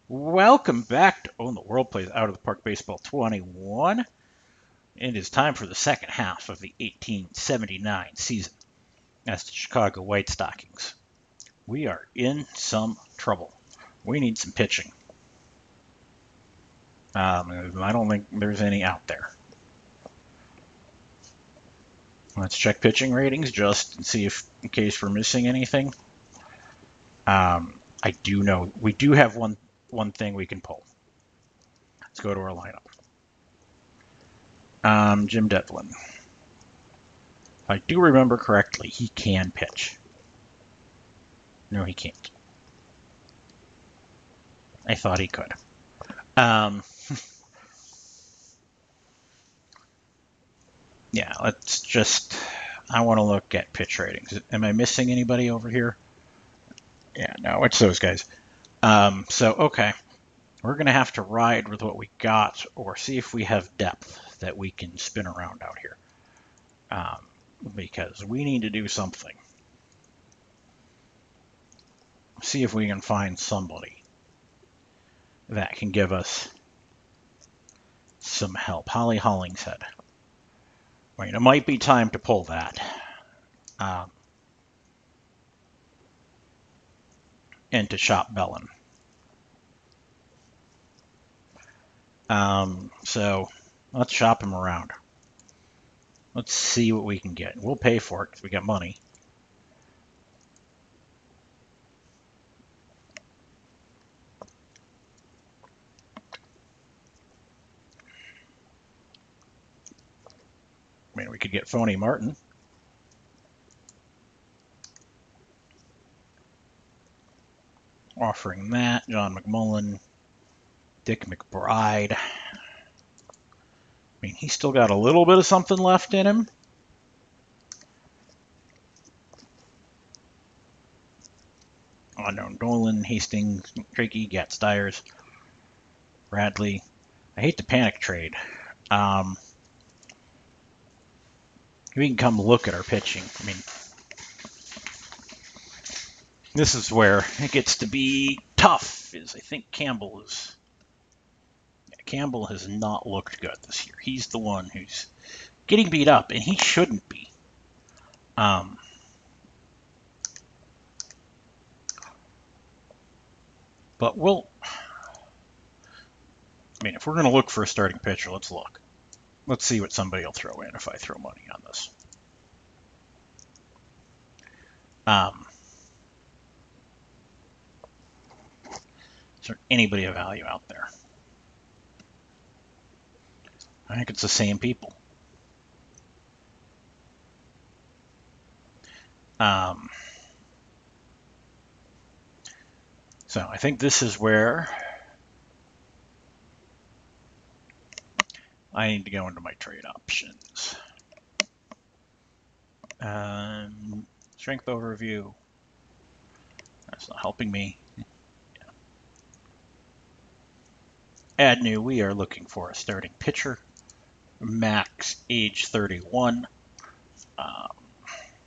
Welcome back to Own the World Plays Out of the Park Baseball 21. It is time for the second half of the 1879 season as the Chicago White Stockings. We are in some trouble. We need some pitching. I don't think there's any out there. Let's check pitching ratings just and see if, in case we're missing anything. I do know we do have one thing we can pull. Let's go to our lineup. Jim Devlin. If I do remember correctly, he can pitch. No, he can't. I thought he could. Yeah, let's just... I want to look at pitch ratings. Am I missing anybody over here? Yeah, no, it's those guys. Okay. We're going to have to ride with what we got or see if we have depth that we can spin around out here. Because we need to do something. See if we can find somebody that can give us some help. Holly Hollingshead. I mean, it might be time to pull that. And to shop Bellin. So let's shop him around. Let's see what we can get. We'll pay for it because we got money. I mean, we could get Phony Martin. Offering that, John McMullen, Dick McBride. I mean, he's still got a little bit of something left in him. Unknown Nolan, Hastings, Tricky, Gat Dyers, Bradley. I hate the panic trade. We can come look at our pitching. I mean, this is where it gets to be tough. I think Campbell has not looked good this year. He's the one who's getting beat up, and he shouldn't be. But if we're going to look for a starting pitcher, let's look. Let's see what somebody will throw in if I throw money on this. Is there anybody of value out there? I think it's the same people. So I think this is where I need to go into my trade options. Strength overview. That's not helping me. Yeah. Add new. We are looking for a starting pitcher. Max age 31.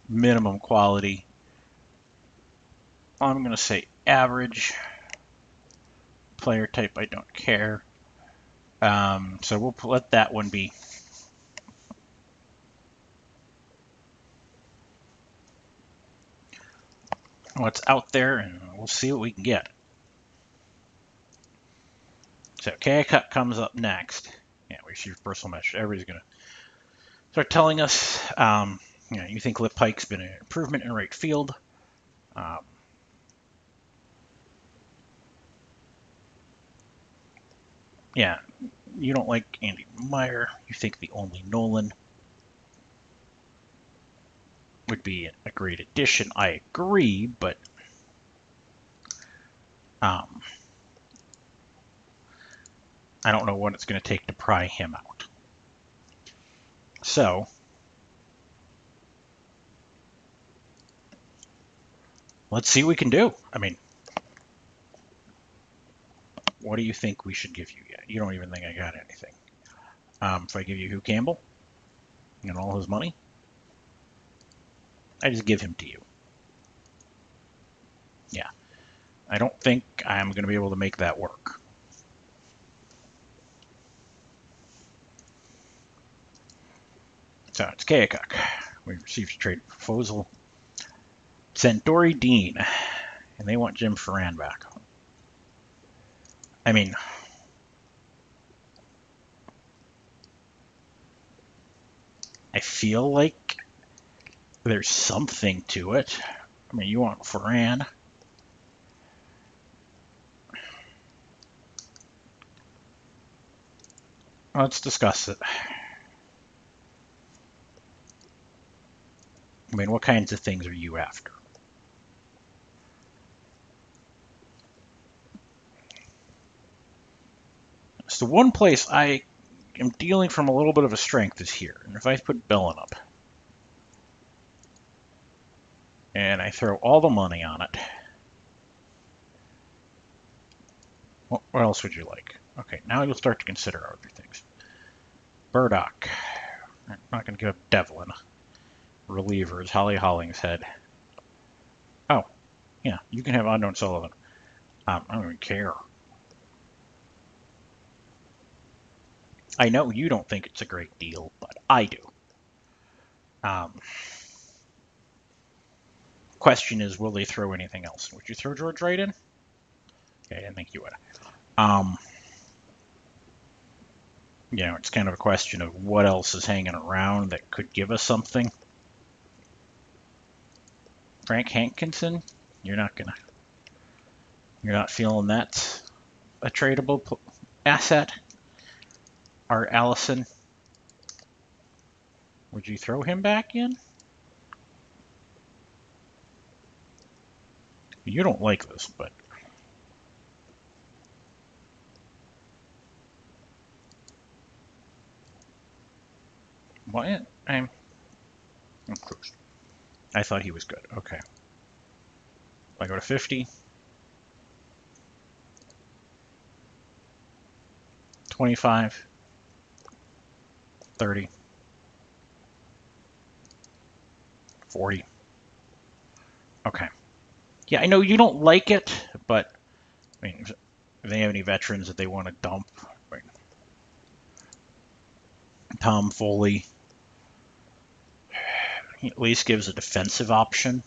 Minimum quality. I'm going to say average. Player type, I don't care. So we'll let that one be. What's out there, and we'll see what we can get. So K-Cut comes up next. Yeah, we receive personal message. Everybody's going to start telling us, you think Lip Pike's been an improvement in right field. Yeah, you don't like Andy Meyer. You think the only Nolan would be a great addition. I agree, but I don't know what it's going to take to pry him out. So let's see what we can do. I mean, what do you think we should give you yet? You don't even think I got anything. If I give you Hugh Campbell and all his money, I just give him to you. Yeah. I don't think I'm going to be able to make that work. So it's Keokuk. We received a trade proposal. Sent Dory Dean, and they want Jim Ferran back. I mean, I feel like there's something to it. I mean, you want Ferran. Let's discuss it. I mean, what kinds of things are you after? So one place I am dealing from a little bit of a strength is here. And if I put Bellin up, and I throw all the money on it, what else would you like? Okay, now you'll start to consider other things. Burdock. I'm not going to give up Devlin. Relievers, Holly Hollingshead. Oh, yeah, you can have Unknown Sullivan. I don't even care. I know you don't think it's a great deal, but I do. Question is, will they throw anything else? Would you throw George Wright in? Okay, I didn't think you would. You know, it's kind of a question of what else is hanging around that could give us something. Frank Hankinson, you're not feeling that's a tradable asset. Art Allison, would you throw him back in? You don't like this, but what? I'm close. I thought he was good. Okay. I go to 50. 25. 30. 40. Okay. Yeah, I know you don't like it, but I mean, if they have any veterans that they want to dump, right? Tom Foley, he at least gives a defensive option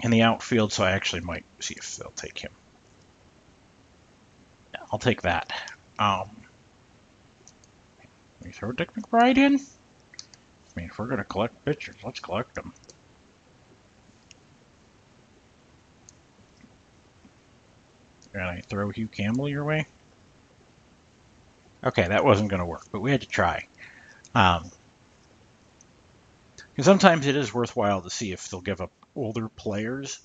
in the outfield, so I actually might see if they'll take him. Yeah, I'll take that. We throw Dick McBride in? I mean, if we're going to collect pitchers, let's collect them. And I throw Hugh Campbell your way? Okay, that wasn't going to work, but we had to try. And sometimes it is worthwhile to see if they'll give up older players,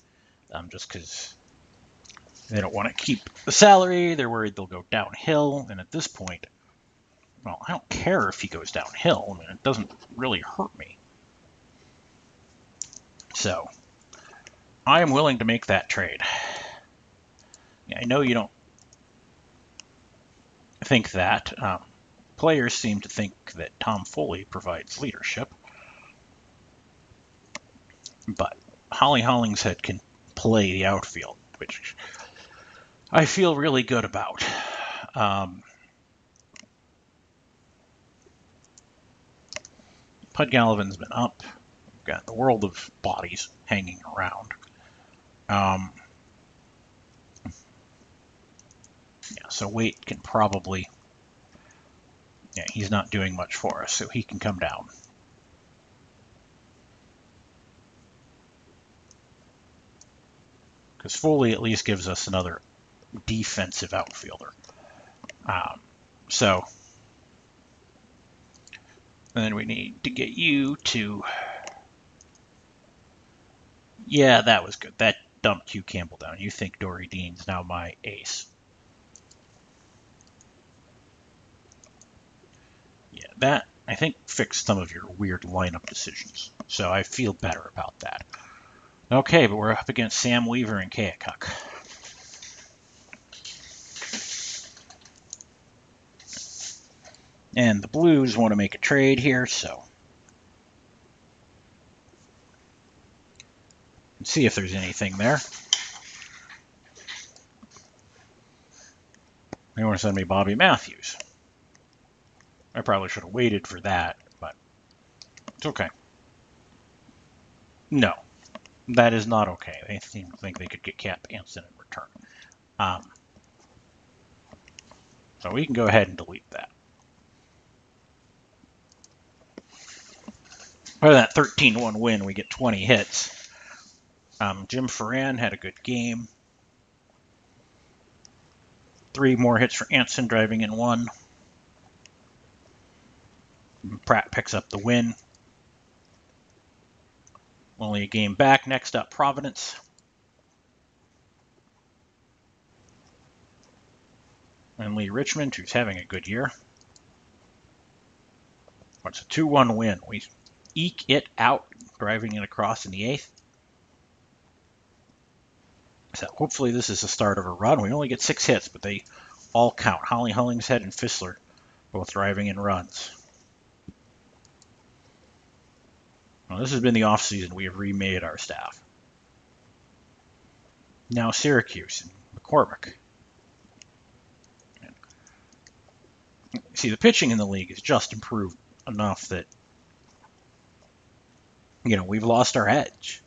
just because they don't want to keep the salary. They're worried they'll go downhill. And at this point, well, I don't care if he goes downhill. I mean, it doesn't really hurt me. So I am willing to make that trade. Yeah, I know you don't think that. Players seem to think that Tom Foley provides leadership. But Holly Hollingshead can play the outfield, which I feel really good about. Pud Gallivan's been up. We've got the world of bodies hanging around. Yeah, so Waite can probably... Yeah, he's not doing much for us, so he can come down. Because Foley at least gives us another defensive outfielder. So then we need to get you to... Yeah, that was good. That dumped Hugh Campbell down. You think Dory Dean's now my ace. Yeah, that, I think, fixed some of your weird lineup decisions. So I feel better about that. Okay, but we're up against Sam Weaver and Keokuk. And the Blues want to make a trade here, so See if there's anything there. They want to send me Bobby Matthews. I probably should have waited for that, but it's okay. No, that is not okay. They seem to think they could get Cap Anson in return. So we can go ahead and delete that. Out of that 13-1 win, we get 20 hits. Jim Ferran had a good game. 3 more hits for Anson, driving in 1. Pratt picks up the win. Only a game back. Next up, Providence. And Lee Richmond, who's having a good year. It's a 2-1 win. We eke it out, driving it across in the 8th. So hopefully this is the start of a run. We only get 6 hits, but they all count. Holly Hollingshead and Fissler both driving in runs. Well, this has been the offseason. We have remade our staff. Now Syracuse and McCormick. See, the pitching in the league has just improved enough that, you know, we've lost our edge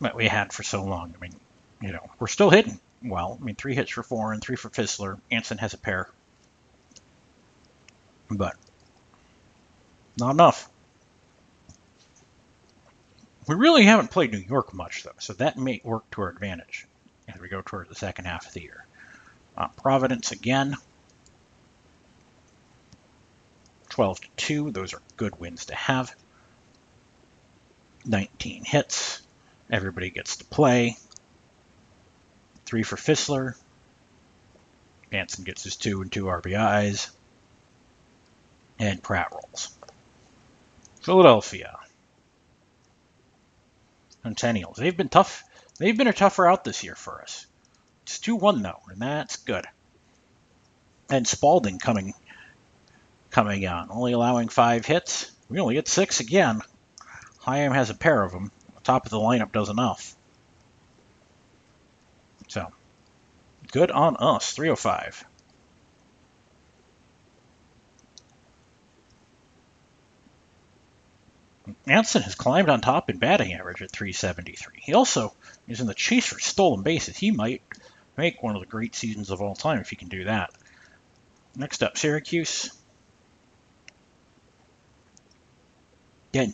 that we had for so long. I mean, you know, we're still hitting well. I mean, 3 hits for Foreign, 3 for Fissler. Anson has a pair. But not enough. We really haven't played New York much, though, so that may work to our advantage as we go toward the second half of the year. Providence again. 12-2. Those are good wins to have. 19 hits. Everybody gets to play. 3 for Fissler. Anson gets his 2 and 2 RBIs. And Pratt rolls. Philadelphia. Centennials. They've been tough. They've been a tougher out this year for us. It's 2-1 though, and that's good. And Spalding coming on, only allowing 5 hits. We only get 6 again. Hyam has a pair of them. The top of the lineup does enough. So, good on us. 305. Anson has climbed on top in batting average at 373. He also is in the chase for stolen bases. He might make one of the great seasons of all time if he can do that. Next up, Syracuse. Again,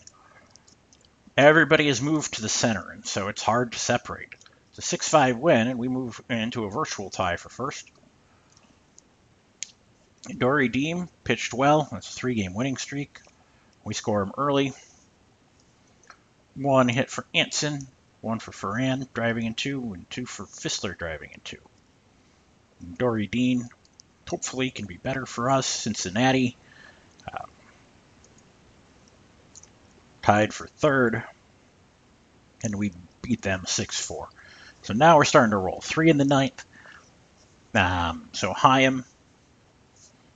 everybody has moved to the center, and so it's hard to separate. It's a 6-5 win, and we move into a virtual tie for first. Dory Deem pitched well. That's a 3-game winning streak. We score him early. 1 hit for Anson, 1 for Ferran, driving in 2, and 2 for Fissler, driving in 2. Dory Dean, hopefully, can be better for us. Cincinnati, tied for 3rd, and we beat them 6-4. So now we're starting to roll. 3 in the 9th. So Hyam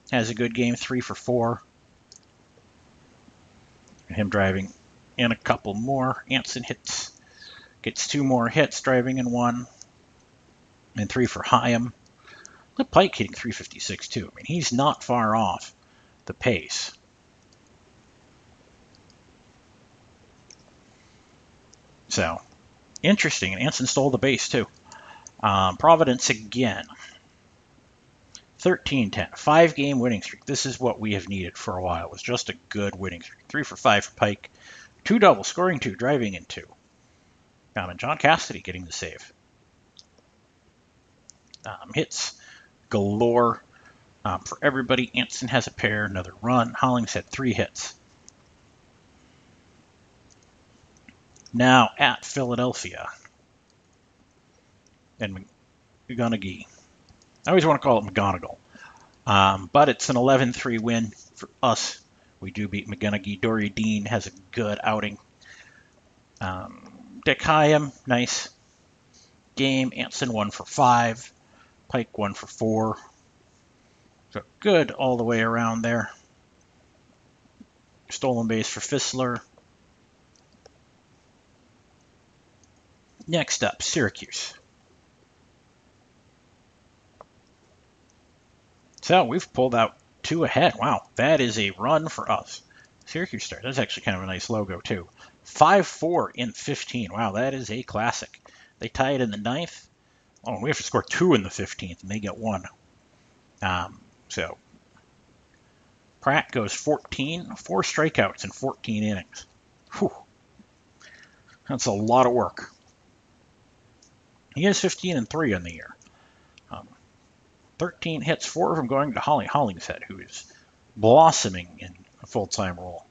has a good game, 3 for 4. And him driving in a couple more. Anson gets 2 more hits, driving in 1, and 3 for Hyam. The Pike hitting 356 too. I mean, he's not far off the pace. So, interesting. And Anson stole the base too. Providence again. 13-10. 5-game winning streak. This is what we have needed for a while. It was just a good winning streak. 3 for 5 for Pike. 2 doubles, scoring 2, driving in 2. And John Cassidy getting the save. Hits galore for everybody. Anson has a pair, another run. Hollings had 3 hits. Now at Philadelphia. And McGonaghy. I always want to call it McGonigal. But it's an 11-3 win for us. We do beat McGonaghy. Dory Dean has a good outing. Dick Hyam, nice game. Anson 1 for 5. Pike 1 for 4. So good all the way around there. Stolen base for Fissler. Next up, Syracuse. So we've pulled out 2 ahead. Wow, that is a run for us. Syracuse Stars. That's actually kind of a nice logo too. 5-4 in 15. Wow, that is a classic. They tie it in the 9th. Oh, we have to score 2 in the 15th, and they get 1. So Pratt goes 14, 4 strikeouts in 14 innings. Whew. That's a lot of work. He has 15-3 on the year. 13 hits, 4 of them going to Hollingshead, who is blossoming in a full-time role.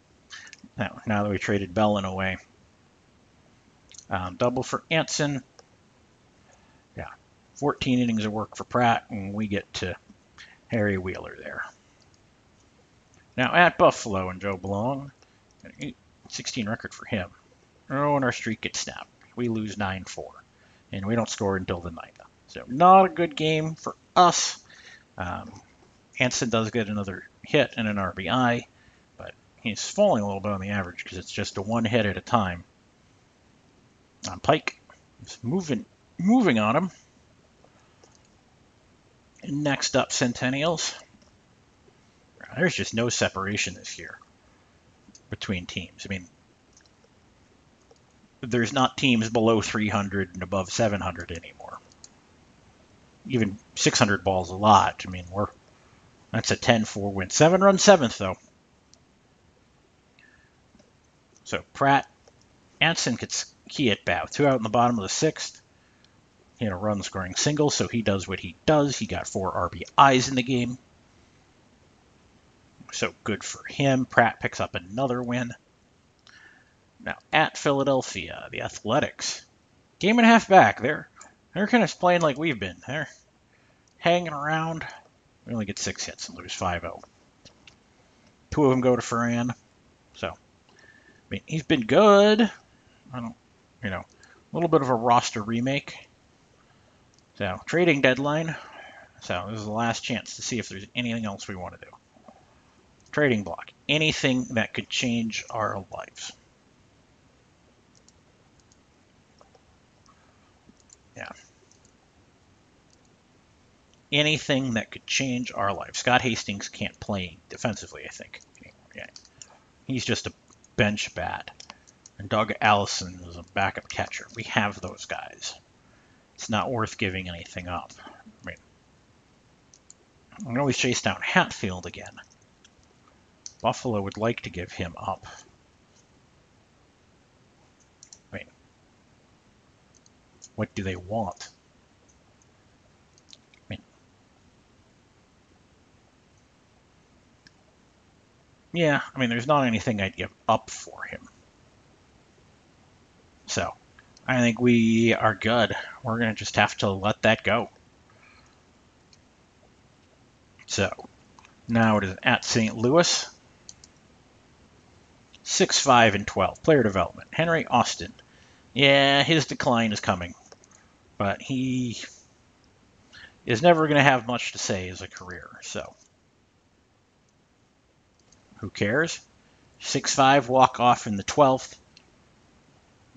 Now that we traded Bellin away. Double for Anson. Yeah, 14 innings of work for Pratt, and we get to Harry Wheeler there. Now at Buffalo and Joe Belong, 16 record for him. Oh, and our streak gets snapped. We lose 9-4, and we don't score until the 9th. So not a good game for us. Anson does get another hit and an RBI, but he's falling a little bit on the average because it's just a 1 hit at a time. Pike is moving on him. And next up, Centennials. There's just no separation this year between teams. I mean, there's not teams below 300 and above 700 anymore. Even 600 ball's a lot. I mean, that's a 10-4 win. 7-run 7th, though. So Pratt, Anson gets key at bat. 2 out in the bottom of the 6th. He had a run-scoring single, so he does what he does. He got 4 RBIs in the game. So good for him. Pratt picks up another win. Now at Philadelphia, the Athletics. Game and a half back. They're kind of playing like we've been. They're hanging around. We only get 6 hits and lose 5-0. 2 of them go to Ferran. So, I mean, he's been good. A little bit of a roster remake. So, trading deadline. So, this is the last chance to see if there's anything else we want to do. Trading block. Anything that could change our lives. Yeah. Anything that could change our lives. Scott Hastings can't play defensively, I think. Yeah. He's just a bench bat. And Doug Allison is a backup catcher. We have those guys. It's not worth giving anything up. I mean, I can always chase down Hatfield again. Buffalo would like to give him up. I mean, what do they want? Yeah, I mean, there's not anything I'd give up for him. So, I think we are good. We're going to just have to let that go. So, now it is at St. Louis. 6-5-12. Player development. Henry Austin. Yeah, his decline is coming. But he is never going to have much to say as a career, so who cares? 6-5 walk-off in the 12th.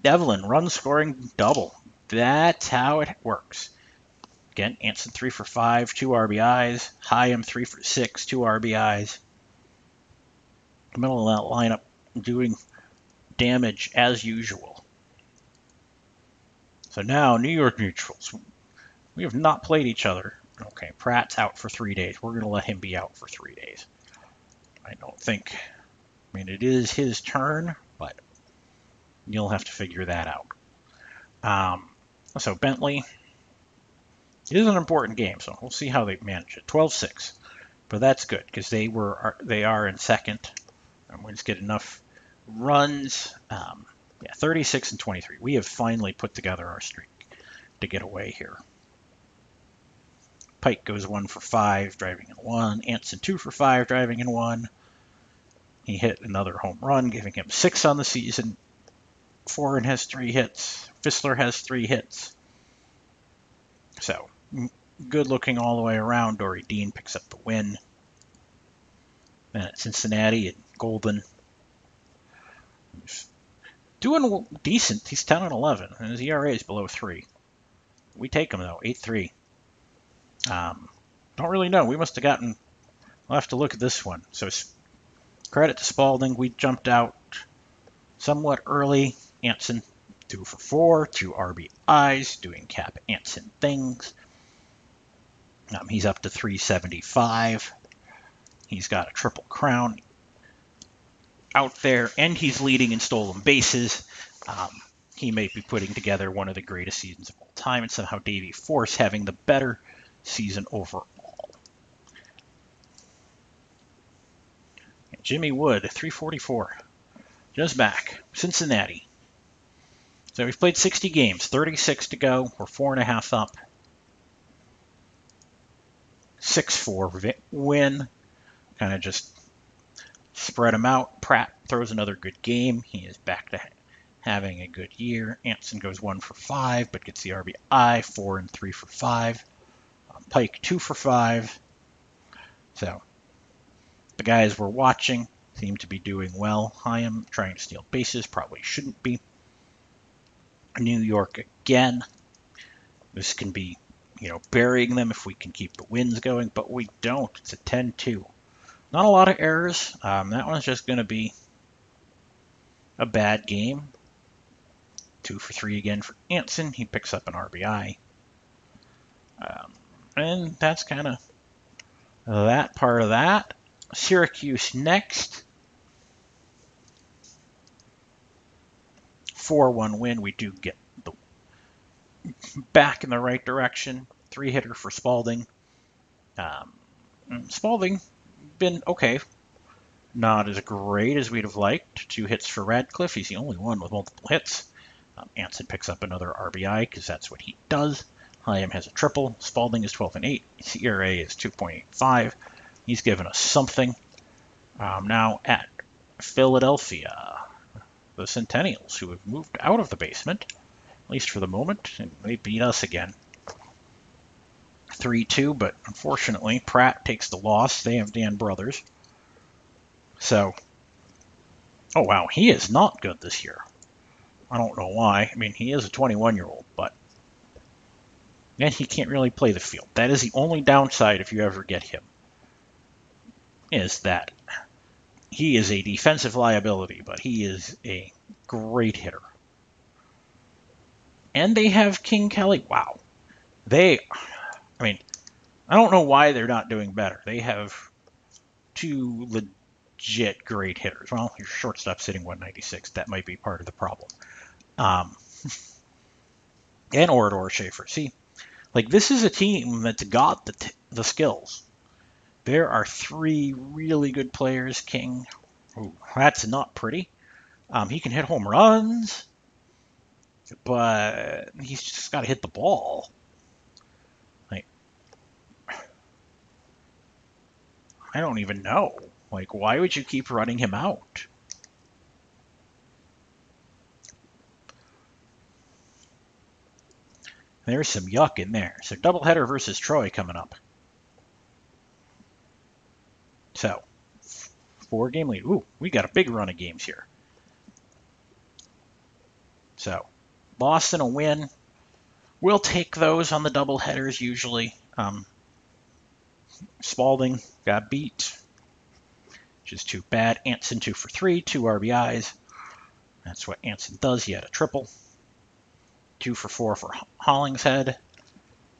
Devlin, run-scoring double. That's how it works. Again, Anson 3 for 5, 2 RBIs. Hyam 3 for 6, 2 RBIs. The middle of that lineup doing damage as usual. So now, New York Mutuals. We have not played each other. Okay, Pratt's out for 3 days. We're going to let him be out for 3 days. I don't think... I mean, it is his turn, but you'll have to figure that out. So Bentley, it is an important game, so we'll see how they manage it. 12-6, but that's good because they are in second, and we just get enough runs. 36-23. We have finally put together our streak to get away here. Pike goes 1 for 5, driving in 1. Anson 2 for 5, driving in 1. He hit another home run, giving him 6 on the season. Foreign has 3 hits. Fissler has 3 hits. So, good looking all the way around. Dory Dean picks up the win. Then at Cincinnati and Golden. doing decent. He's 10 and 11, and his ERA is below 3. We take him, though, 8.3. Don't really know. We must have gotten... We'll have to look at this one. So credit to Spalding. We jumped out somewhat early. Anson, 2 for 4, 2 RBIs, doing Cap Anson things. He's up to 375. He's got a triple crown out there, and he's leading in stolen bases. He may be putting together one of the greatest seasons of all time, and somehow Davey Force having the better season overall. And Jimmy Wood, 344. Just back. Cincinnati. So we've played 60 games, 36 to go. We're 4.5 up. 6-4 win. Kind of just spread them out. Pratt throws another good game. He is back to having a good year. Anson goes 1 for 5, but gets the RBI, 4 and 3 for 5. Pike 2 for 5. So the guys we're watching seem to be doing well. Hyam trying to steal bases, probably shouldn't be. New York again. This can be, burying them if we can keep the wins going, but we don't. It's a 10-2. Not a lot of errors. That one's just going to be a bad game. 2 for 3 again for Anson. He picks up an RBI. And that's kind of that part of that. Syracuse next. 4-1 win. We do get the back in the right direction. 3-hitter for Spalding. Spalding been okay. Not as great as we'd have liked. 2 hits for Radcliffe. He's the only one with multiple hits. Anson picks up another RBI because that's what he does. Hyam has a triple. Spalding is 12 and 8. His ERA is 2.85. He's given us something. Now at Philadelphia, the Centennials, who have moved out of the basement, at least for the moment, and they beat us again. 3-2, but unfortunately, Pratt takes the loss. They have Dan Brothers. So, oh wow, he is not good this year. I don't know why. I mean, he is a 21-year-old, but and he can't really play the field. That is the only downside if you ever get him, is that he is a defensive liability, but he is a great hitter. And they have King Kelly. Wow. I don't know why they're not doing better. They have 2 legit great hitters. Well, your shortstop's hitting 196. That might be part of the problem. And Orador Schaefer. See, this is a team that's got the skills. There are 3 really good players. King, ooh, that's not pretty. He can hit home runs, but he's just got to hit the ball. I don't even know. Why would you keep running him out? There's some yuck in there. So doubleheader versus Troy coming up. So 4-game lead. Ooh, we got a big run of games here. So Boston a win. We'll take those on the doubleheaders usually. Spalding got beat, which is too bad. Anson 2 for 3, 2 RBIs. That's what Anson does. He had a triple. 2 for 4 for Hollingshead,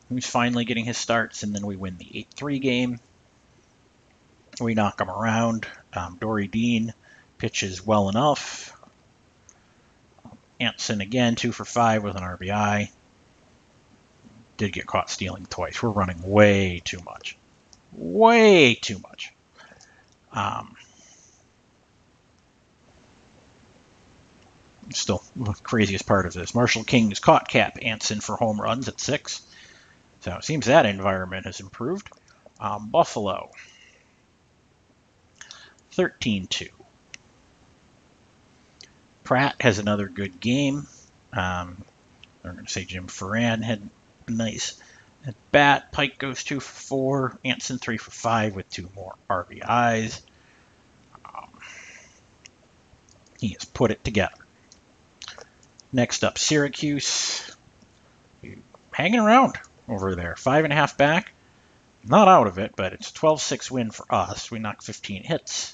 who's finally getting his starts, and then we win the 8-3 game. We knock him around. Dory Dean pitches well enough. Anson again, 2 for 5 with an RBI. Did get caught stealing twice. We're running way too much. Way too much. Still, the craziest part of this. Marshall King has caught Cap Anson for home runs at 6. So it seems that environment has improved. Buffalo, 13-2. Pratt has another good game. I'm going to say Jim Ferran had a nice at bat. Pike goes 2 for 4. Anson 3 for 5 with 2 more RBIs. He has put it together. Next up, Syracuse. Hanging around over there. 5.5 back. Not out of it, but it's a 12-6 win for us. We knocked 15 hits.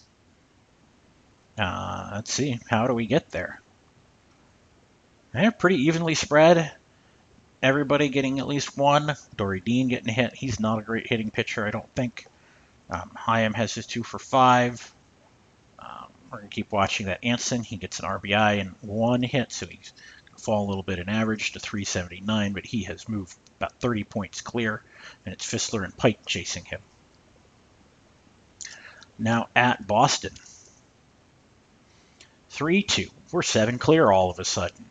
Let's see. How do we get there? They're pretty evenly spread. Everybody getting at least one. Dory Dean getting hit. He's not a great hitting pitcher, I don't think. Hyam has his 2 for 5. We're going to keep watching that. Anson, he gets an RBI and 1 hit, so he's going to fall a little bit in average to 379, but he has moved about 30 points clear, and it's Fissler and Pike chasing him. Now at Boston. 3-2. We're 7 clear all of a sudden.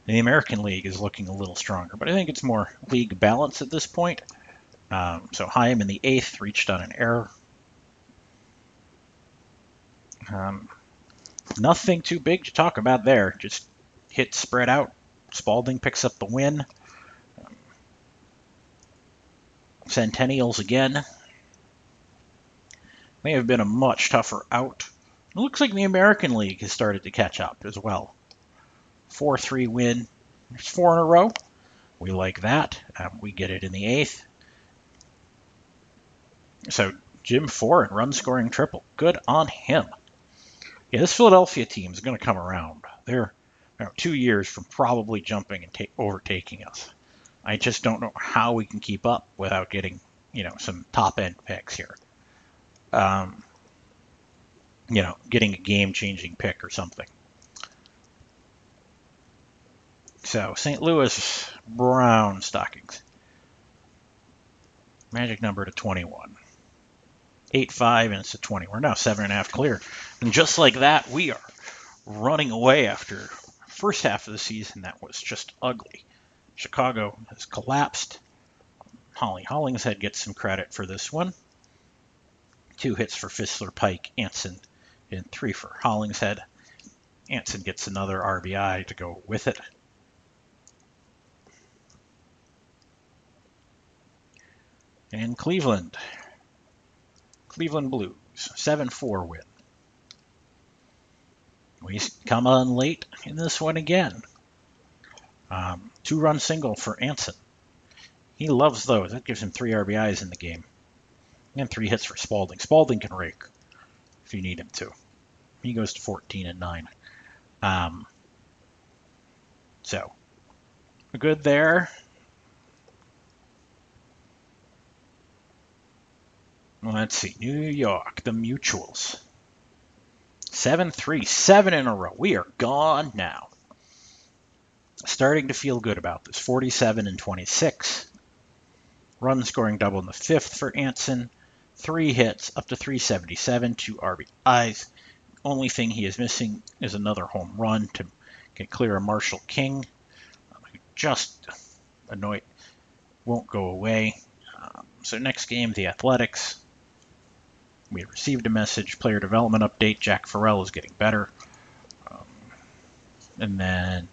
The American League is looking a little stronger, but I think it's more league balance at this point. So Hyam in the 8th reached on an error. Nothing too big to talk about there. Just hit spread out. Spalding picks up the win. Centennials again. They have been a much tougher out. It looks like the American League has started to catch up as well. 4-3 win. There's 4 in a row. We like that. We get it in the 8th. So Jim 4 and run scoring triple. Good on him. Yeah, this Philadelphia team is going to come around. They're 2 years from probably jumping and overtaking us. I just don't know how we can keep up without getting, some top end picks here. Getting a game-changing pick or something. So, St. Louis Brown Stockings. Magic number to 21. 8-5, and it's a 20. We're now 7.5 clear. And just like that, we are running away after first half of the season that was just ugly. Chicago has collapsed. Hollingshead gets some credit for this one. 2 hits for Fissler, Pike, Anson, and 3 for Hollingshead. Anson gets another RBI to go with it. And Cleveland Blues, 7-4 win. We come on late in this one again. 2-run single for Anson. He loves those. That gives him 3 RBIs in the game. And 3 hits for Spalding. Spalding can rake if you need him to. He goes to 14-9. So, good there. Let's see. New York, the Mutuals. 7-3, 7 in a row. We are gone now. Starting to feel good about this. 47-26. Run scoring double in the 5th for Anson. 3 hits up to 377, 2 RBIs. Only thing he is missing is another home run to get clear of Marshall King, who just annoyed, won't go away. So next game, the Athletics. We received a message, player development update. Jack Farrell is getting better. And then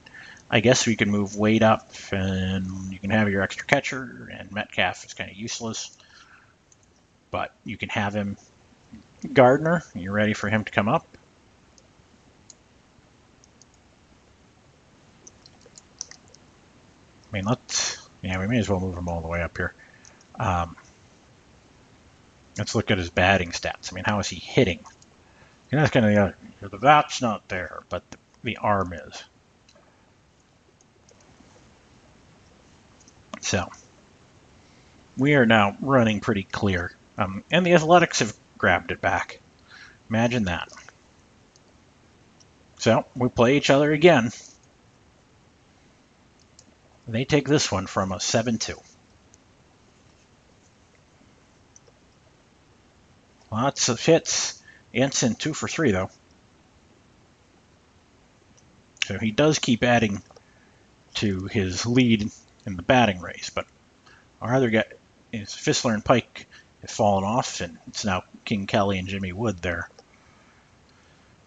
I guess we can move Wade up, and you can have your extra catcher, and Metcalf is kind of useless. But you can have him. Gardner, you're ready for him to come up? I mean, we may as well move him all the way up here. Let's look at his batting stats. I mean, how is he hitting? And that's kind of the bat's not there, but the arm is. So, we are now running pretty clear. And the Athletics have grabbed it back. Imagine that. So, we play each other again. They take this one from us 7-2. Lots of hits. Anson 2 for 3, though. So he does keep adding to his lead in the batting race, but our other guy is Fissler and Pike have fallen off, and it's now King Kelly and Jimmy Wood there.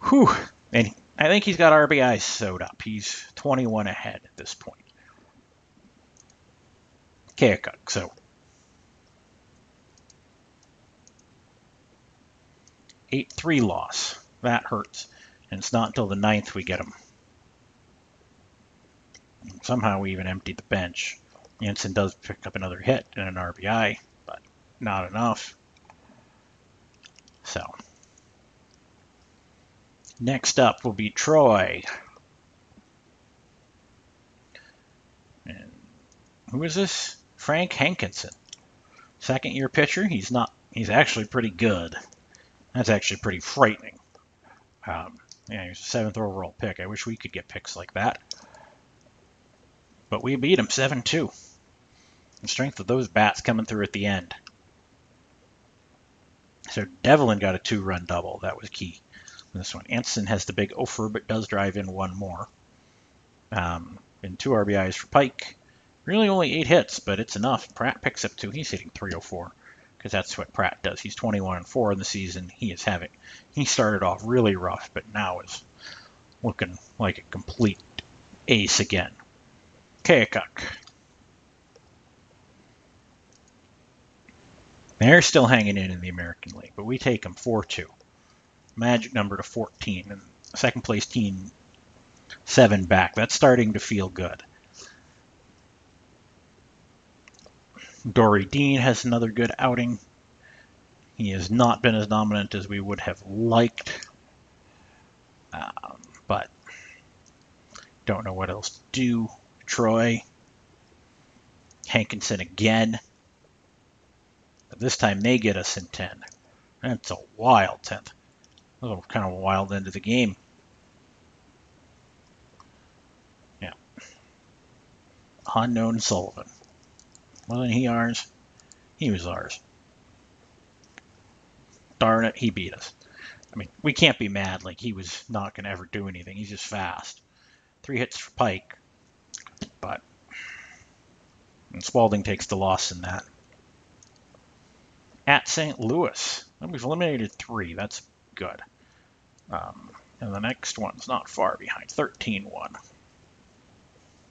Whew. And I think he's got RBIs sewed up. He's 21 ahead at this point. Keokuk, so 8-3 loss. That hurts. And it's not until the 9th we get him. Somehow we even emptied the bench. Jansen does pick up another hit and an RBI, but not enough. So, next up will be Troy. And who is this? Frank Hankinson. Second-year pitcher. He's actually pretty good. That's actually pretty frightening. Yeah, he was a 7th overall pick. I wish we could get picks like that. But we beat him 7-2. The strength of those bats coming through at the end. So Devlin got a 2-run double. That was key. This one. Anson has the big offer, but does drive in one more. And 2 RBIs for Pike. Really only 8 hits, but it's enough. Pratt picks up 2. He's hitting .304 because that's what Pratt does. He's 21-4 in the season. He started off really rough, but now is looking like a complete ace again. Keokuk. They're still hanging in the American League, but we take them 4-2. Magic number to 14, and second place team 7 back. That's starting to feel good. Dory Dean has another good outing. He has not been as dominant as we would have liked, but don't know what else to do. Troy. Hankinson again. But this time they get us in 10. That's a wild 10th. That was kind of a wild end of the game. Yeah. Unknown Sullivan. Wasn't he ours? He was ours. Darn it, he beat us. I mean, we can't be mad. Like, he was not going to ever do anything. He's just fast. 3 hits for Pike. But and Spalding takes the loss in that. At St. Louis. And we've eliminated 3. That's good. And the next one's not far behind. 13-1.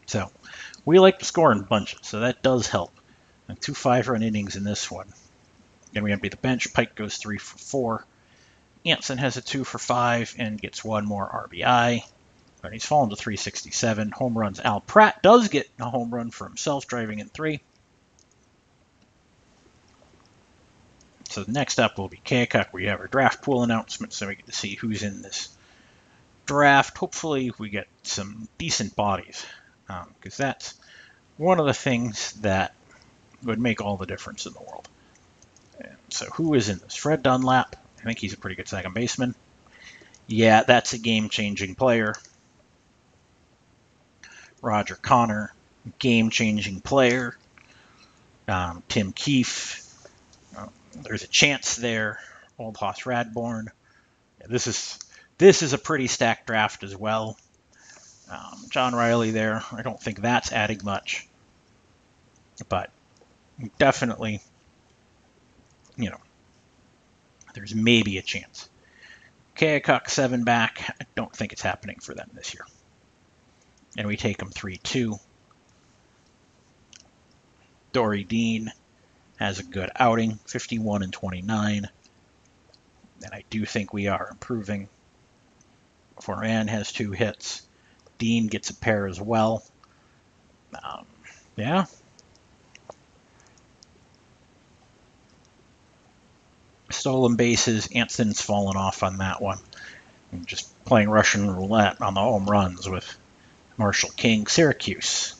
So, we like to score in bunches, so that does help. And 2 5-run innings in this one. Then we empty the bench. Pike goes 3 for 4. Anson has a 2 for 5 and gets 1 more RBI. But he's fallen to 367. Home runs. Al Pratt does get a home run for himself, driving in 3. So next up will be Keokuk. We have our draft pool announcement, so we get to see who's in this draft. Hopefully we get some decent bodies, because that's one of the things that would make all the difference in the world. And so who is in this? Fred Dunlap. I think he's a pretty good second baseman. Yeah, that's a game-changing player. Roger Connor, game-changing player. Tim Keefe. There's a chance there. Old Hoss Radborn. Yeah, this is a pretty stacked draft as well. John Riley there. I don't think that's adding much, but definitely, there's maybe a chance. Keokuk 7 back. I don't think it's happening for them this year. And we take them 3-2. Dory Dean has a good outing, 51-29. And I do think we are improving. Foran has 2 hits. Dean gets a pair as well. Yeah. Stolen bases. Anson's fallen off on that one. I'm just playing Russian roulette on the home runs with Marshall King. Syracuse.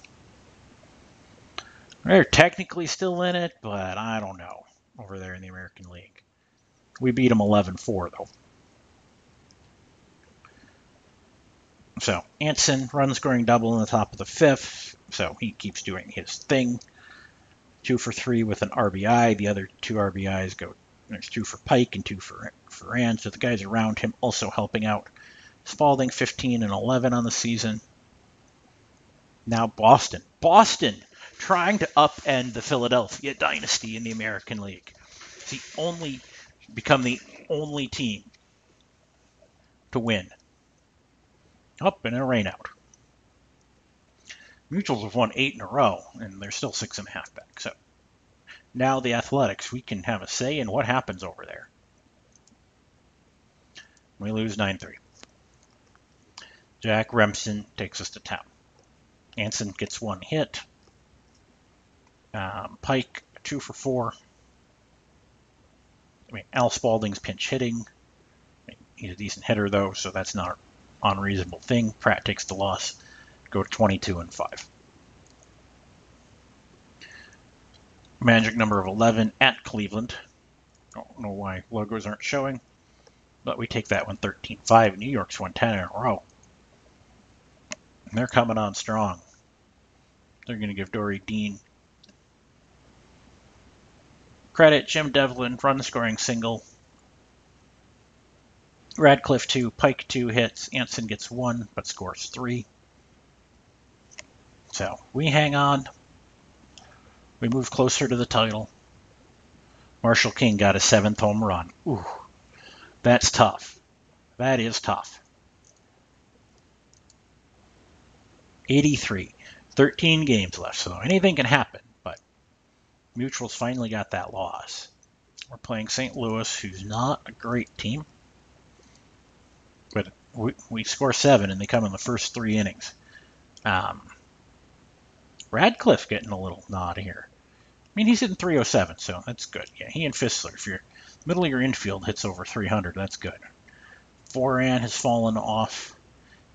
They're technically still in it, but I don't know over there in the American League. We beat them 11-4, though. So, Anson, run-scoring double in the top of the 5th, so he keeps doing his thing. 2 for 3 with an RBI. The other 2 RBIs go, there's 2 for Pike and 2 for Rand, so the guys around him also helping out. Spalding, 15-11 on the season. Now Boston. Boston trying to upend the Philadelphia Dynasty in the American League. Become the only team to win. Up and a rainout. Mutuals have won 8 in a row, and they're still 6.5 back. So now the Athletics, we can have a say in what happens over there. We lose 9-3. Jack Remsen takes us to town. Anson gets 1 hit. Pike 2 for 4. I mean, Al Spaulding's pinch hitting. He's a decent hitter though, so that's not an unreasonable thing. Pratt takes the loss. Go to 22-5. Magic number of 11 at Cleveland. Don't know why logos aren't showing, but we take that one 13-5. New York's won 10 in a row. And they're coming on strong. They're going to give Dory Dean credit. Jim Devlin, run scoring single. Radcliffe 2, Pike 2 hits. Anson gets 1, but scores 3. So we hang on. We move closer to the title. Marshall King got a 7th home run. Ooh, that's tough. That is tough. 83. 13 games left, so anything can happen, but Mutuals finally got that loss. We're playing St. Louis, who's not a great team, but we score 7 and they come in the first 3 innings. Radcliffe getting a little nod here. I mean, he's hitting 307, so that's good. Yeah, he and Fissler, if your middle of your infield hits over 300, that's good. Foran has fallen off.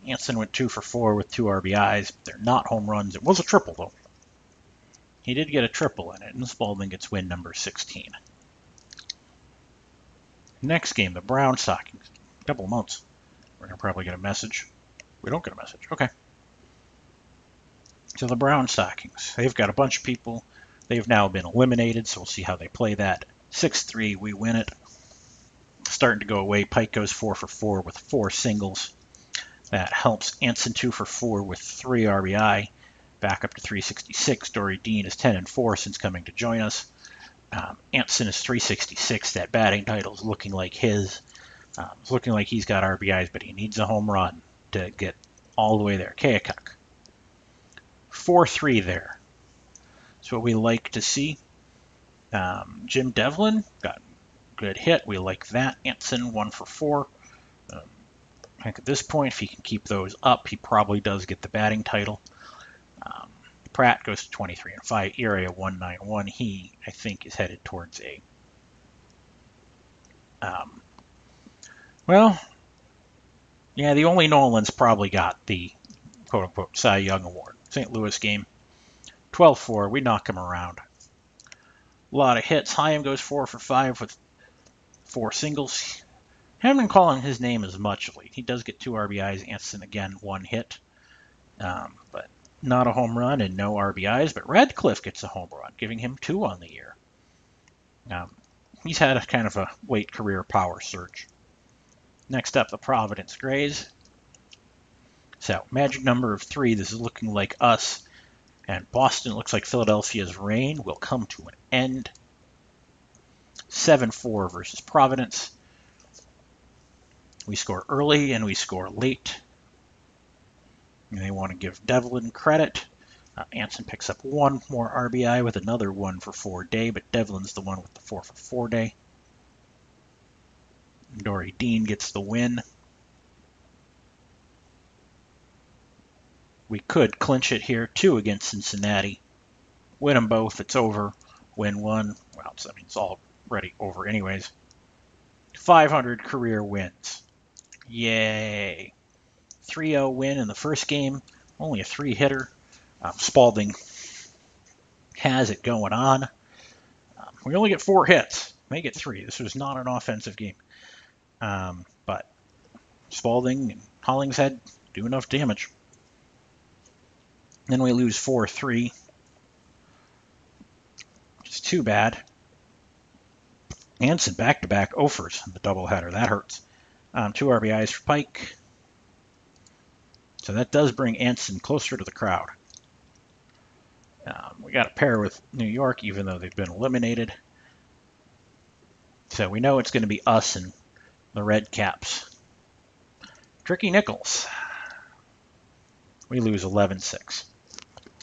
Anson went 2 for 4 with 2 RBIs. They're not home runs. It was a triple, though. He did get a triple in it, and Spaulding gets win number 16. Next game, the Brown Stockings. A couple of months. We're going to probably get a message. We don't get a message. Okay. So the Brown Stockings. They've got a bunch of people. They've now been eliminated, so we'll see how they play that. 6-3, we win it. Starting to go away. Pike goes 4 for 4 with 4 singles. That helps Anson 2 for 4 with 3 RBI. Back up to 366. Dory Dean is 10-4 since coming to join us. Anson is 366. That batting title is looking like his. It's looking like he's got RBIs, but he needs a home run to get all the way there. Keokuk. 4-3 there. That's what we like to see. Jim Devlin got a good hit. We like that. Anson 1 for 4. I think at this point, if he can keep those up, he probably does get the batting title. Pratt goes to 23-5, ERA 1.91. He, I think, is headed towards a well, yeah, the only Nolan's probably got the quote-unquote Cy Young Award. St. Louis game, 12-4. We knock him around. A lot of hits. Hyam goes 4 for 5 with 4 singles. Haven't been calling his name as much of late. He does get 2 RBIs. Anson, again, 1 hit. But not a home run and no RBIs. But Radcliffe gets a home run, giving him 2 on the year. He's had a kind of a late career power surge. Next up, the Providence Grays. So, magic number of 3. This is looking like us. And Boston looks like Philadelphia's reign will come to an end. 7-4 versus Providence. We score early and we score late. And they want to give Devlin credit. Anson picks up 1 more RBI with another 1 for 4 day, but Devlin's the one with the 4 for 4 day. Dory Dean gets the win. We could clinch it here, 2 against Cincinnati. Win them both, it's over. Win 1, well, it's already over anyways. 500 career wins. Yay. 3-0 win in the first game. Only a 3-hitter. Spaulding has it going on. We only get 4 hits. They get 3. This was not an offensive game. But Spaulding and Hollingshead do enough damage. Then we lose 4-3. Which is too bad. Anson back-to-back offers in the doubleheader. That hurts. 2 RBIs for Pike. So that does bring Anson closer to the crowd. We got a pair with New York, even though they've been eliminated. So we know it's going to be us and the Red Caps. Tricky Nichols. We lose 11-6.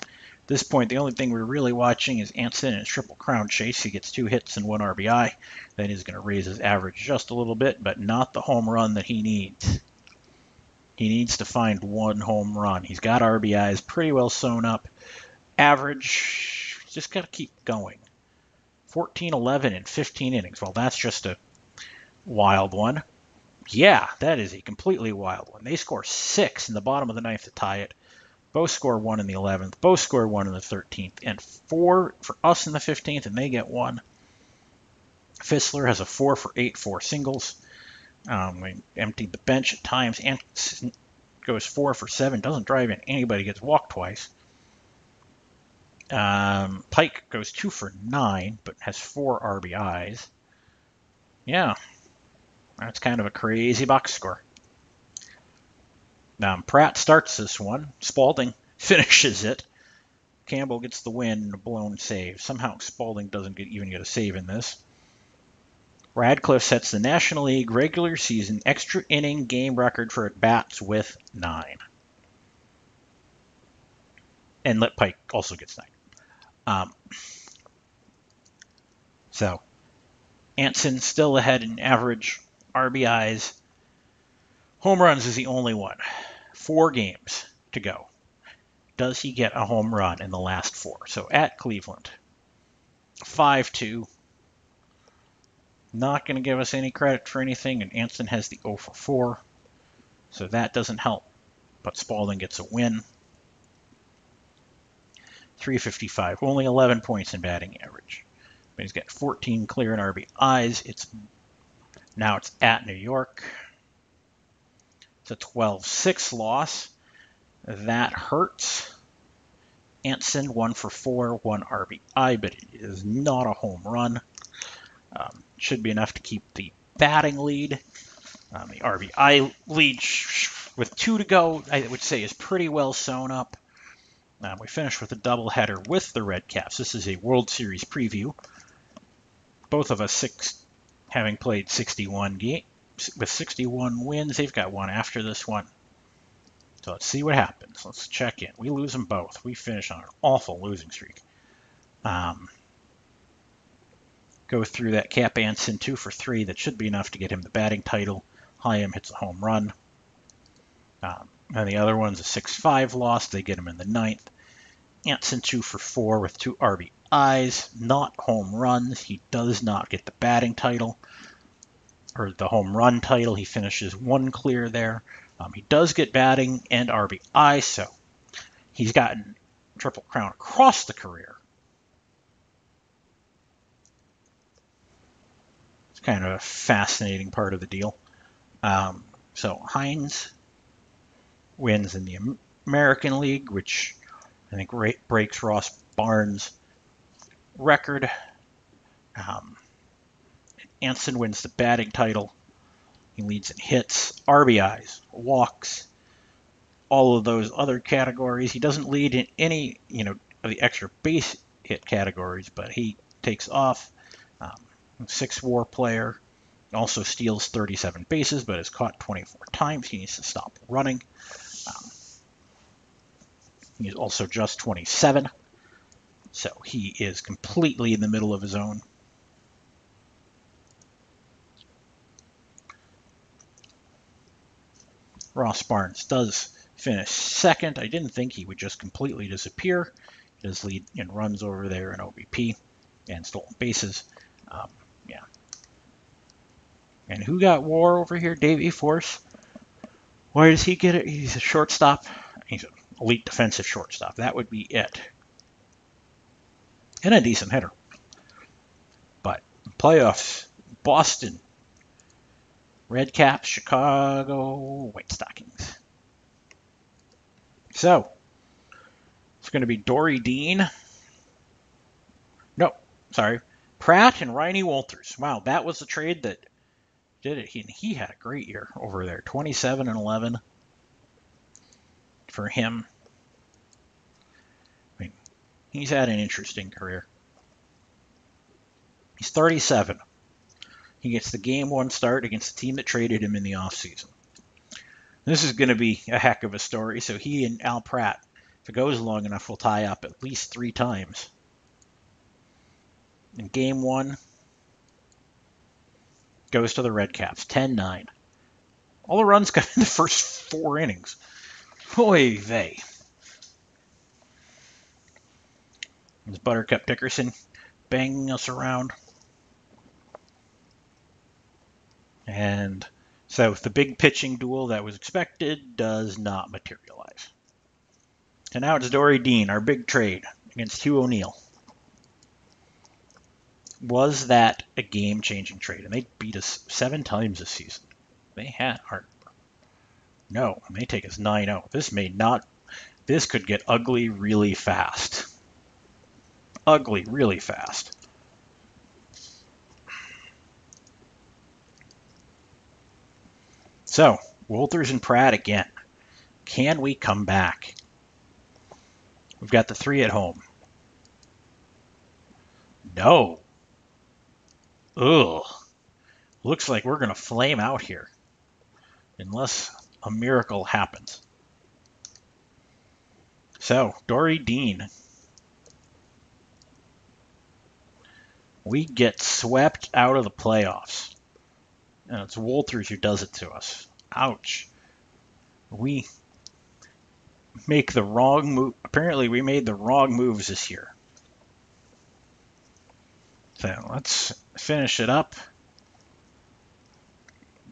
At this point, the only thing we're really watching is Anson in his triple crown chase. He gets 2 hits and 1 RBI. That is going to raise his average just a little bit, but not the home run that he needs. He needs to find one home run. He's got RBIs pretty well sewn up. Average, just got to keep going. 14, 11, and 15 innings. Well, that's just a wild one. Yeah, that is a completely wild one. They score 6 in the bottom of the ninth to tie it. Both score 1 in the 11th. Both score 1 in the 13th. And 4 for us in the 15th, and they get 1. Fissler has a 4 for 8, 4 singles. We emptied the bench at times. Anderson goes 4 for 7. Doesn't drive in anybody. Gets walked twice. Pike goes 2 for 9, but has 4 RBIs. Yeah, that's kind of a crazy box score. Pratt starts this one. Spalding finishes it. Campbell gets the win and a blown save. Somehow Spalding doesn't even get a save in this. Radcliffe sets the National League regular season extra inning game record for at-bats with 9. And Pike also gets 9. So Anson still ahead in average RBIs. Home runs is the only one. 4 games to go. Does he get a home run in the last 4? So at Cleveland, 5-2. Not going to give us any credit for anything, and Anson has the 0 for 4. So that doesn't help. But Spalding gets a win. 355. Only 11 points in batting average. But he's got 14 clear in RBIs. Now it's at New York. It's a 12-6 loss. That hurts. Anson 1 for 4, 1 RBI, but it is not a home run. Should be enough to keep the batting lead. The RBI lead with 2 to go, I would say, is pretty well sewn up. We finish with a doubleheader with the Red Caps. This is a World Series preview. Both of us having played 61 games with 61 wins. They've got one after this one. So let's see what happens. Let's check in. We lose them both. We finish on an awful losing streak. Go through that. Cap Anson 2 for 3. That should be enough to get him the batting title. Hyam hits a home run. And the other one's a 6-5 loss. They get him in the 9th. Anson 2 for 4 with 2 RBIs. Not home runs. He does not get the batting title. Or the home run title. He finishes 1 clear there. He does get batting and RBI, so he's gotten Triple Crown across the career. It's kind of a fascinating part of the deal. So Hines wins in the American League, which I think breaks Ross Barnes' record. Anson wins the batting title. He leads in hits, RBIs, walks, all of those other categories. He doesn't lead in any, of the extra base hit categories, but he takes off. 6 WAR player. Also steals 37 bases, but is caught 24 times. He needs to stop running. He's also just 27, so he is completely in the middle of his own. Ross Barnes does finish 2nd. I didn't think he would just completely disappear. He does lead in runs over there in OBP and stolen bases. Yeah. And who got WAR over here? Davey Force. Why does he get it? He's a shortstop. He's an elite defensive shortstop. That would be it. And a decent hitter. But playoffs, Boston, Red Caps, Chicago, White Stockings. So, it's going to be Dory Dean. No, sorry. Pratt and Riney Walters. Wow, that was the trade that did it. He had a great year over there. 27 and 11 for him. I mean, he's had an interesting career. He's 37. He gets the game 1 start against the team that traded him in the offseason. This is going to be a heck of a story. So he and Al Pratt, if it goes long enough, will tie up at least 3 times. In game 1, goes to the Red Caps, 10-9. All the runs got in the first 4 innings. Oy vey. Is Buttercup Dickerson banging us around? And so the big pitching duel that was expected does not materialize. So now it's Dory Dean, our big trade against Hugh O'Neill. Was that a game-changing trade? And they beat us 7 times this season. They had our no, and they take us 9-0. This may not. This could get ugly really fast. Ugly really fast. So, Wolters and Pratt again. Can we come back? We've got the 3 at home. No. Ugh. Looks like we're going to flame out here. Unless a miracle happens. So, Dory Dean. We get swept out of the playoffs. And it's Wolters who does it to us. Ouch. We make the wrong move. Apparently, we made the wrong moves this year. So, let's finish it up.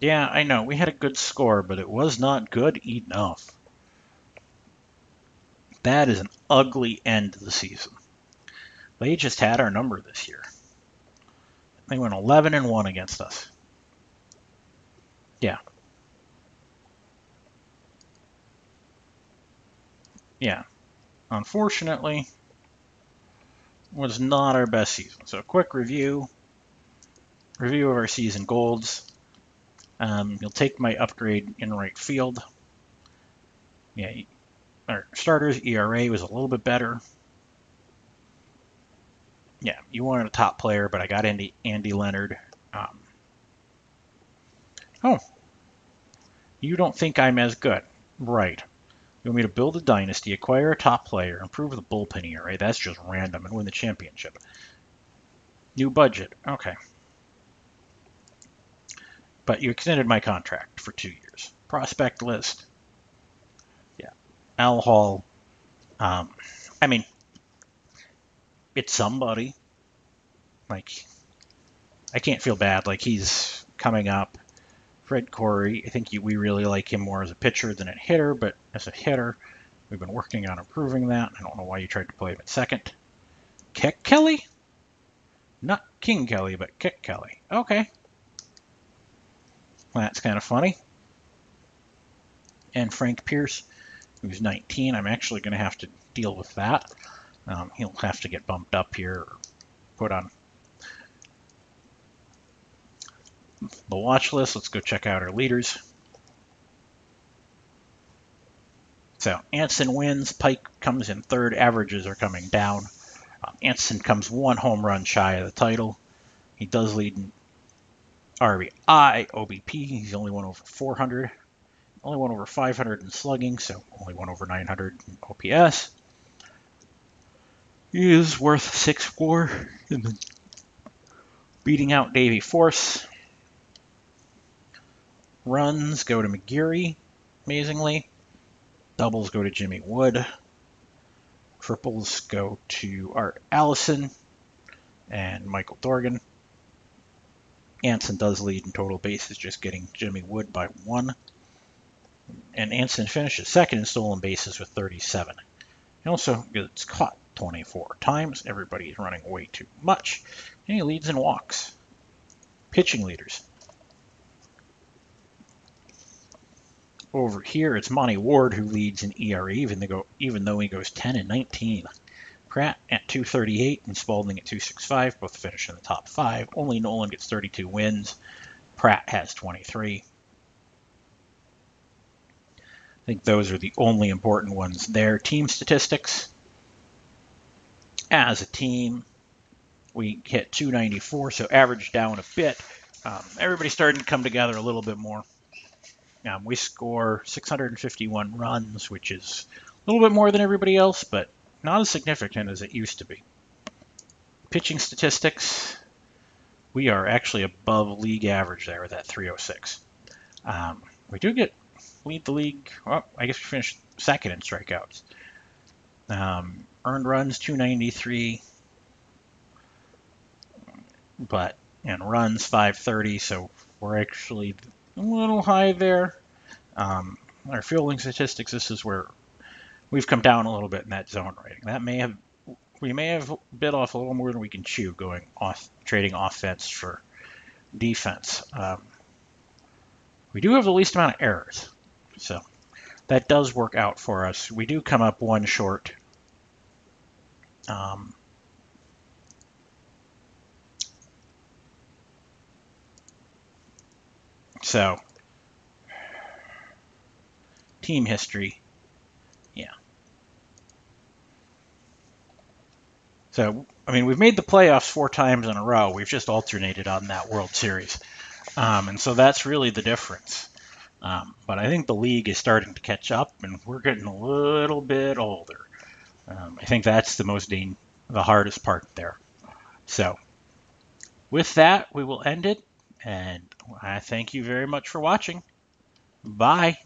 Yeah, I know. We had a good score, but it was not good enough. That is an ugly end to the season. They just had our number this year. They went 11-1 against us. Yeah. Yeah. Unfortunately, was not our best season. So a quick review of our season golds. You'll take my upgrade in right field. Yeah, our starters ERA was a little bit better. Yeah, you wanted a top player, but I got Andy Leonard. Oh, you don't think I'm as good. Right. You want me to build a dynasty, acquire a top player, improve the bullpen ERA. That's just random, and win the championship. New budget. Okay. But you extended my contract for 2 years. Prospect list. Yeah. Al Hall. I mean, it's somebody. Like, I can't feel bad. Like, he's coming up. Fred Corey, I think we really like him more as a pitcher than a hitter, but as a hitter, we've been working on improving that. I don't know why you tried to play him at second. Kick Kelly? Not King Kelly, but Kick Kelly. Okay. That's kind of funny. And Frank Pierce, who's 19. I'm actually going to have to deal with that. He'll have to get bumped up here or put on the watch list. Let's go check out our leaders. So Anson wins. Pike comes in third. Averages are coming down. Anson comes 1 home run shy of the title. He does lead in RBI, OBP. He's only won over 400. Only won over 500 in slugging, so only won over 900 in OPS. He is worth 6-4 in the beating out Davey Force. Runs go to McGeary, amazingly. Doubles go to Jimmy Wood. Triples go to Art Allison and Michael Dorgan. Anson does lead in total bases, just getting Jimmy Wood by 1. And Anson finishes second in stolen bases with 37. He also gets caught 24 times. Everybody's running way too much. And he leads in walks. Pitching leaders. Over here, it's Monty Ward who leads in ERA, even though he goes 10-19. Pratt at 238 and Spalding at 265, both finish in the top 5. Only Nolan gets 32 wins. Pratt has 23. I think those are the only important ones there. Team statistics. As a team, we hit 294, so average down a bit. Everybody's starting to come together a little bit more. We score 651 runs, which is a little bit more than everybody else, but not as significant as it used to be. Pitching statistics, we are actually above league average there with that 306. We do lead the league. Well, I guess we finished second in strikeouts. Earned runs 293, but and runs 530. So we're actually a little high there. Our fielding statistics. This is where we've come down a little bit in that zone rating. We may have bit off a little more than we can chew going off trading offense for defense. We do have the least amount of errors, so that does work out for us. We do come up one short. So team history, yeah. So I mean, we've made the playoffs 4 times in a row. We've just alternated on that World Series, and so that's really the difference. But I think the league is starting to catch up, and we're getting a little bit older. I think that's the hardest part there. So with that, we will end it, and I thank you very much for watching. Bye.